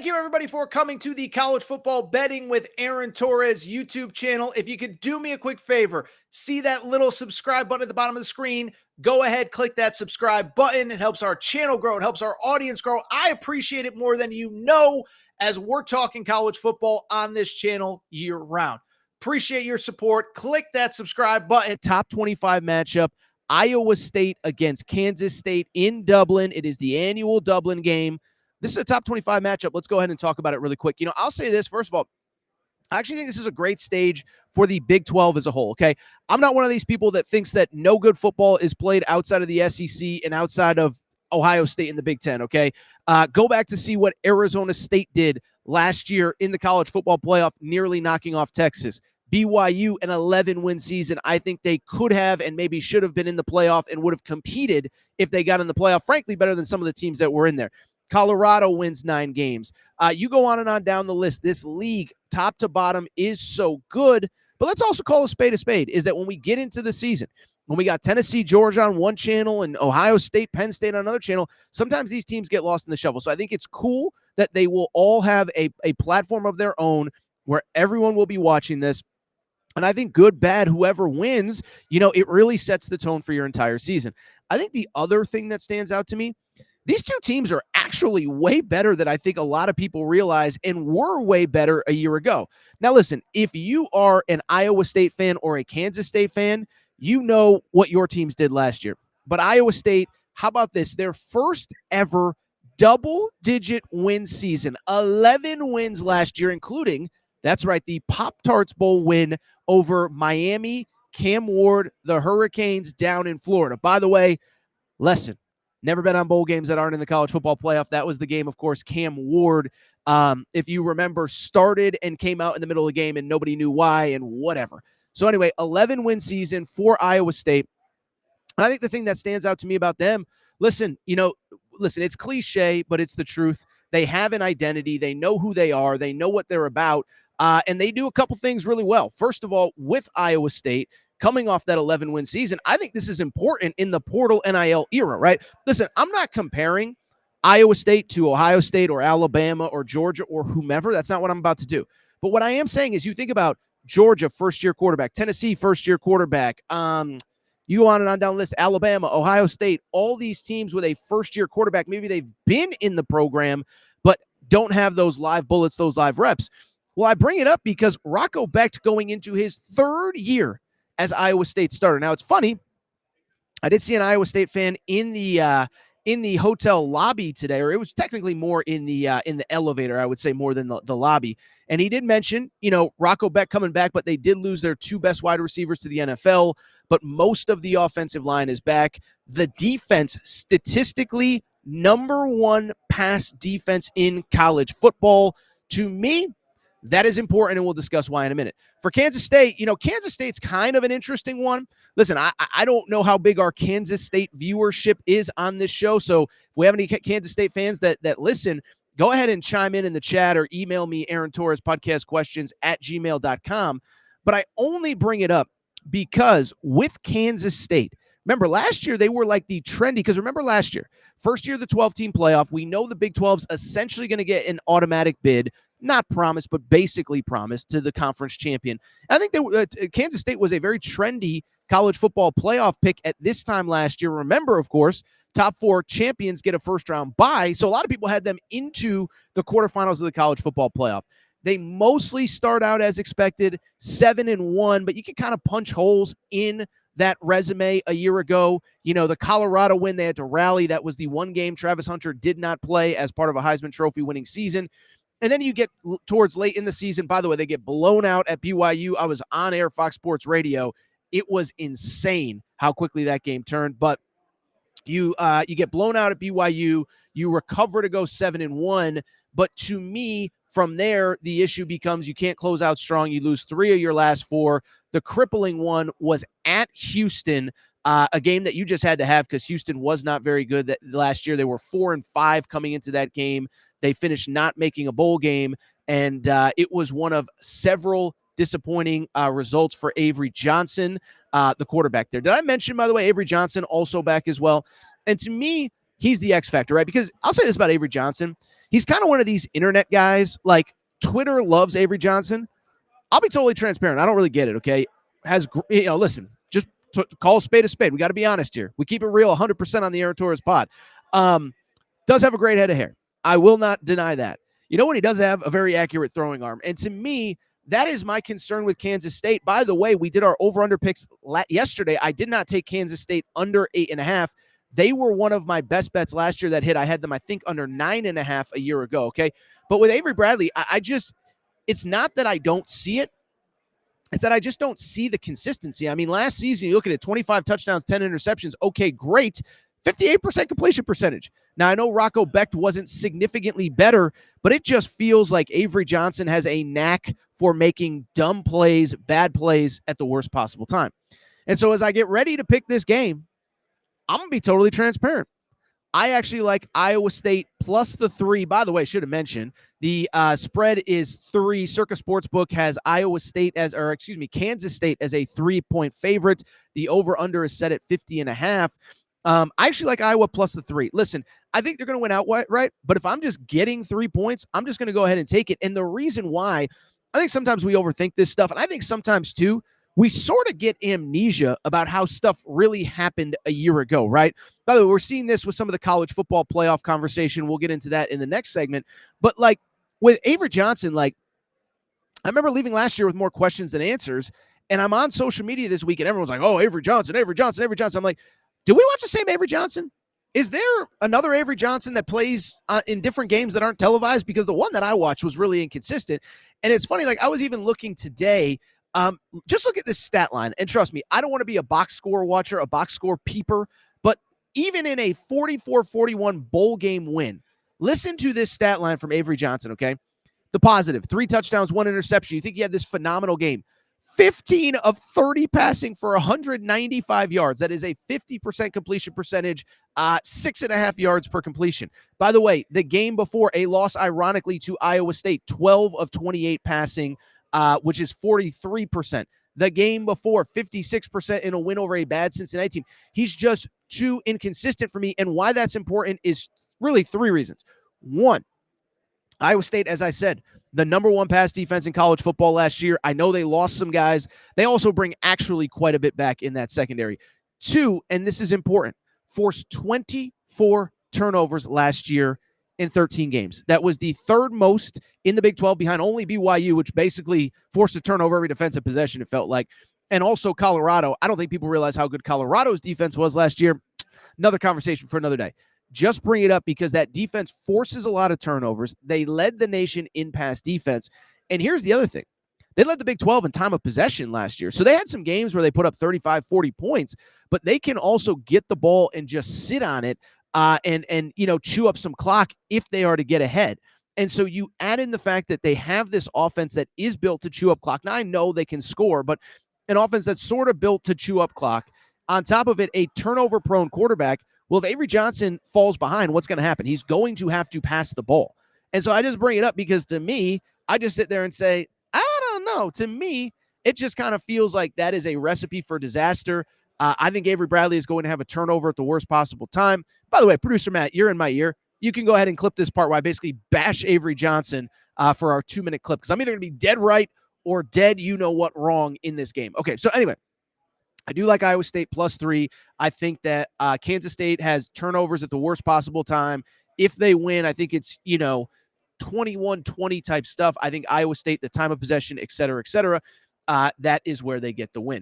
Thank you, everybody, for coming to the College Football Betting with Aaron Torres YouTube channel. If you could do me a quick favor, see that little subscribe button at the bottom of the screen. Go ahead, click that subscribe button. It helps our channel grow. It helps our audience grow. I appreciate it more than you know as we're talking college football on this channel year round. Appreciate your support. Click that subscribe button. Top 25 matchup, Iowa State against Kansas State in Dublin. It is the annual Dublin game. This is a top 25 matchup. Let's go ahead and talk about it really quick. I'll say this. First of all, I actually think this is a great stage for the Big 12 as a whole, okay? I'm not one of these people that thinks that no good football is played outside of the SEC and outside of Ohio State in the Big 10, okay? Go back to see what Arizona State did last year in the college football playoff, nearly knocking off Texas. BYU, an 11-win season. I think they could have and maybe should have been in the playoff and would have competed if they got in the playoff, frankly, better than some of the teams that were in there. Colorado wins 9 games. You go on and on down the list. This league, top to bottom, is so good. But let's also call a spade, is that when we get into the season, when we got Tennessee, Georgia on one channel and Ohio State, Penn State on another channel, sometimes these teams get lost in the shuffle. So I think it's cool that they will all have a platform of their own where everyone will be watching this. And I think good, bad, whoever wins, it really sets the tone for your entire season. I think the other thing that stands out to me, these two teams are actually way better than I think a lot of people realize and were way better a year ago. Now, listen, if you are an Iowa State fan or a Kansas State fan, you know what your teams did last year. But Iowa State, how about this? Their first ever double-digit win season, 11 wins last year, including, that's right, the Pop-Tarts Bowl win over Miami, Cam Ward, the Hurricanes down in Florida. By the way, lesson. Never been on bowl games that aren't in the college football playoff. That was the game, of course, Cam Ward, if you remember, started and came out in the middle of the game and nobody knew why and whatever. So anyway, 11-win season for Iowa State. And I think the thing that stands out to me about them, listen, it's cliche, but it's the truth. They have an identity. They know who they are. They know what they're about. And they do a couple things really well. First of all, with Iowa State, coming off that 11-win season, I think this is important in the portal NIL era, right? Listen, I'm not comparing Iowa State to Ohio State or Alabama or Georgia or whomever. That's not what I'm about to do. But what I am saying is you think about Georgia, first-year quarterback, Tennessee, first-year quarterback, you go on and on down the list, Alabama, Ohio State, all these teams with a first-year quarterback, maybe they've been in the program but don't have those live bullets, those live reps. Well, I bring it up because Rocco Becht going into his 3rd year as Iowa State starter. Now, it's funny. I did see an Iowa State fan in the hotel lobby today, or it was technically more in the elevator, I would say, more than the lobby. And he did mention, Rocco Becht coming back, but they did lose their 2 best wide receivers to the NFL. But most of the offensive line is back. The defense, statistically, number 1 pass defense in college football. To me, that is important, and we'll discuss why in a minute. For Kansas State, Kansas State's kind of an interesting one. Listen, I don't know how big our Kansas State viewership is on this show, so if we have any Kansas State fans that listen, go ahead and chime in the chat or email me, Aaron Torres, podcastquestions@gmail.com. But I only bring it up because with Kansas State, remember last year they were like the trendy, because remember last year, first year of the 12-team playoff, we know the Big 12's essentially going to get an automatic bid, not promised, but basically promised to the conference champion. I think Kansas State was a very trendy college football playoff pick at this time last year. Remember, of course, top 4 champions get a first-round bye, so a lot of people had them into the quarterfinals of the college football playoff. They mostly start out as expected, 7-1, but you can kind of punch holes in that resume a year ago. The Colorado win, they had to rally. That was the one game Travis Hunter did not play as part of a Heisman Trophy winning season. And then you get towards late in the season. By the way, they get blown out at BYU. I was on air, Fox Sports Radio. It was insane how quickly that game turned. But you get blown out at BYU. You recover to go 7-1. But to me, from there, the issue becomes you can't close out strong. You lose 3 of your last 4. The crippling one was at Houston, a game that you just had to have because Houston was not very good last year. They were 4-5 coming into that game. They finished not making a bowl game, and it was one of several disappointing results for Avery Johnson, the quarterback there. Did I mention, by the way, Avery Johnson also back as well? And to me, he's the X factor, right? Because I'll say this about Avery Johnson. he's kind of one of these internet guys. Like, Twitter loves Avery Johnson. I'll be totally transparent. I don't really get it, okay? Listen, just call a spade a spade. We got to be honest here. We keep it real 100% on the Aaron Torres pod. Does have a great head of hair. I will not deny that. You know what? He does have a very accurate throwing arm. And to me, that is my concern with Kansas State. By the way, we did our over-under picks yesterday. I did not take Kansas State under 8.5. They were one of my best bets last year that hit. I had them, I think, under 9.5 a year ago, okay? But with Avery Bradley, it's not that I don't see it. It's that I just don't see the consistency. I mean, last season, you look at it, 25 touchdowns, 10 interceptions. Okay, great. 58% completion percentage. Now, I know Rocco Becht wasn't significantly better, but it just feels like Avery Johnson has a knack for making dumb plays, bad plays at the worst possible time. And so as I get ready to pick this game, I'm going to be totally transparent. I actually like Iowa State plus the 3. By the way, I should have mentioned the spread is 3. Circa Sportsbook has Kansas State as a 3-point favorite. The over-under is set at 50.5. I actually like Iowa plus the 3. Listen, I think they're going to win outright, right? But if I'm just getting 3 points, I'm just going to go ahead and take it. And the reason why, I think sometimes we overthink this stuff, and I think sometimes too, we sort of get amnesia about how stuff really happened a year ago, right? By the way, we're seeing this with some of the college football playoff conversation. We'll get into that in the next segment. But like with Avery Johnson, like I remember leaving last year with more questions than answers, and I'm on social media this week, and everyone's like, oh, Avery Johnson, Avery Johnson, Avery Johnson. I'm like, do we watch the same Avery Johnson? Is there another Avery Johnson that plays in different games that aren't televised? Because the one that I watched was really inconsistent. And it's funny, like I was even looking today, just look at this stat line. And trust me, I don't want to be a box score watcher, a box score peeper, but even in a 44-41 bowl game win, listen to this stat line from Avery Johnson, okay? The positive, 3 touchdowns, 1 interception. You think he had this phenomenal game. 15 of 30 passing for 195 yards. That is a 50% completion percentage, 6.5 yards per completion. By the way, the game before, a loss, ironically, to Iowa State, 12 of 28 passing, which is 43%. The game before, 56% in a win over a bad Cincinnati team. He's just too inconsistent for me. And why that's important is really 3 reasons. 1, Iowa State, as I said, the number 1 pass defense in college football last year. I know they lost some guys. They also bring actually quite a bit back in that secondary. 2, and this is important, forced 24 turnovers last year in 13 games. That was the 3rd most in the Big 12 behind only BYU, which basically forced a turnover every defensive possession, it felt like. And also Colorado. I don't think people realize how good Colorado's defense was last year. Another conversation for another day. Just bring it up because that defense forces a lot of turnovers. They led the nation in pass defense. And here's the other thing. They led the Big 12 in time of possession last year. So they had some games where they put up 35, 40 points, but they can also get the ball and just sit on it and chew up some clock if they are to get ahead. And so you add in the fact that they have this offense that is built to chew up clock. Now I know they can score, but an offense that's sort of built to chew up clock. On top of it, a turnover-prone quarterback. Well, if Avery Johnson falls behind, what's going to happen? He's going to have to pass the ball. And so I just bring it up because to me, I just sit there and say, I don't know. To me, it just kind of feels like that is a recipe for disaster. I think Avery Bradley is going to have a turnover at the worst possible time. By the way, producer Matt, you're in my ear. You can go ahead and clip this part where I basically bash Avery Johnson for our 2-minute clip because I'm either going to be dead right or dead you-know-what wrong in this game. Okay, so anyway. I do like Iowa State plus 3. I think that Kansas State has turnovers at the worst possible time. If they win, I think it's, 21-20 type stuff. I think Iowa State, the time of possession, et cetera, that is where they get the win.